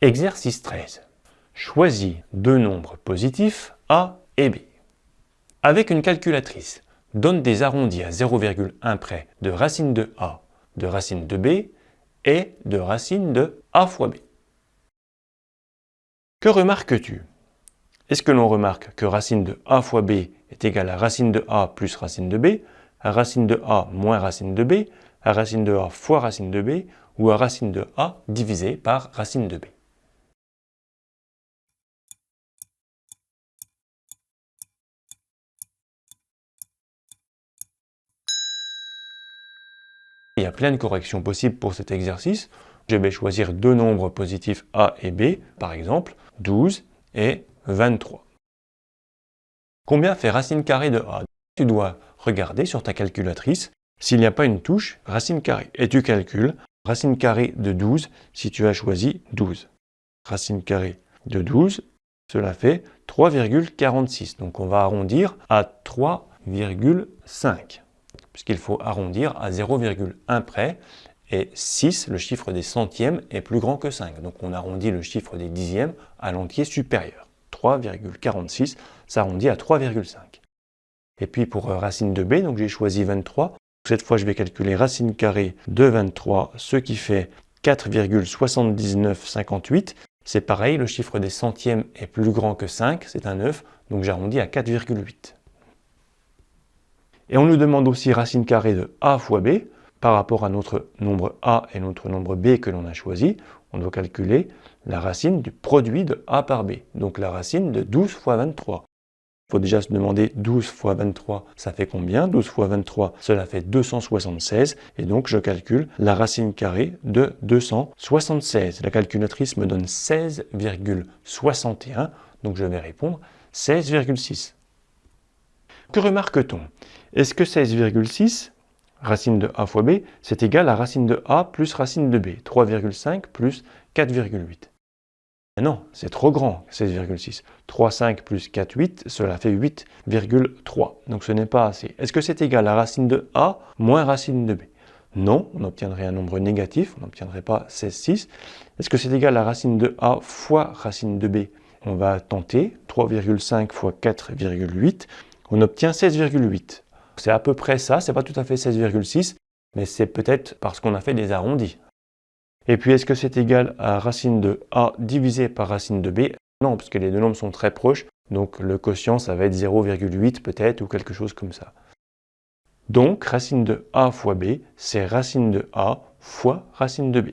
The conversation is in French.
Exercice 13. Choisis deux nombres positifs A et B. Avec une calculatrice, donne des arrondis à 0,1 près de racine de A, de racine de B et de racine de A fois B. Que remarques-tu? Est-ce que l'on remarque que racine de A fois B est égale à racine de A plus racine de B, à racine de A moins racine de B, à racine de A fois racine de B, ou à racine de A divisé par racine de B? Il y a plein de corrections possibles pour cet exercice. Je vais choisir deux nombres positifs A et B, par exemple 12 et 23. Combien fait racine carrée de A? Tu dois regarder sur ta calculatrice s'il n'y a pas une touche racine carrée. Et tu calcules racine carrée de 12 si tu as choisi 12. Racine carrée de 12, cela fait 3,46. Donc on va arrondir à 3,5. Puisqu'il faut arrondir à 0,1 près, et 6, le chiffre des centièmes, est plus grand que 5. Donc on arrondit le chiffre des dixièmes à l'entier supérieur. 3,46 s'arrondit à 3,5. Et puis pour racine de B, donc j'ai choisi 23. Cette fois, je vais calculer racine carrée de 23, ce qui fait 4,7958. C'est pareil, le chiffre des centièmes est plus grand que 5, c'est un 9, donc j'arrondis à 4,8. Et on nous demande aussi racine carrée de A fois B, par rapport à notre nombre A et notre nombre B que l'on a choisi. On doit calculer la racine du produit de A par B, donc la racine de 12 fois 23. Il faut déjà se demander 12 fois 23, ça fait combien? 12 fois 23, cela fait 276, et donc je calcule la racine carrée de 276. La calculatrice me donne 16,61, donc je vais répondre 16,6. Que remarque-t-on? Est-ce que 16,6, racine de A fois B, c'est égal à racine de A plus racine de B, 3,5 plus 4,8? Non, c'est trop grand, 16,6. 3,5 plus 4,8, cela fait 8,3. Donc ce n'est pas assez. Est-ce que c'est égal à racine de A moins racine de B? Non, on obtiendrait un nombre négatif, on n'obtiendrait pas 16,6. Est-ce que c'est égal à racine de A fois racine de B? On va tenter, 3,5 fois 4,8, on obtient 16,8. C'est à peu près ça, c'est pas tout à fait 16,6, mais c'est peut-être parce qu'on a fait des arrondis. Et puis, est-ce que c'est égal à racine de A divisé par racine de B? Non, parce que les deux nombres sont très proches, donc le quotient, ça va être 0,8 peut-être, ou quelque chose comme ça. Donc, racine de A fois B, c'est racine de A fois racine de B.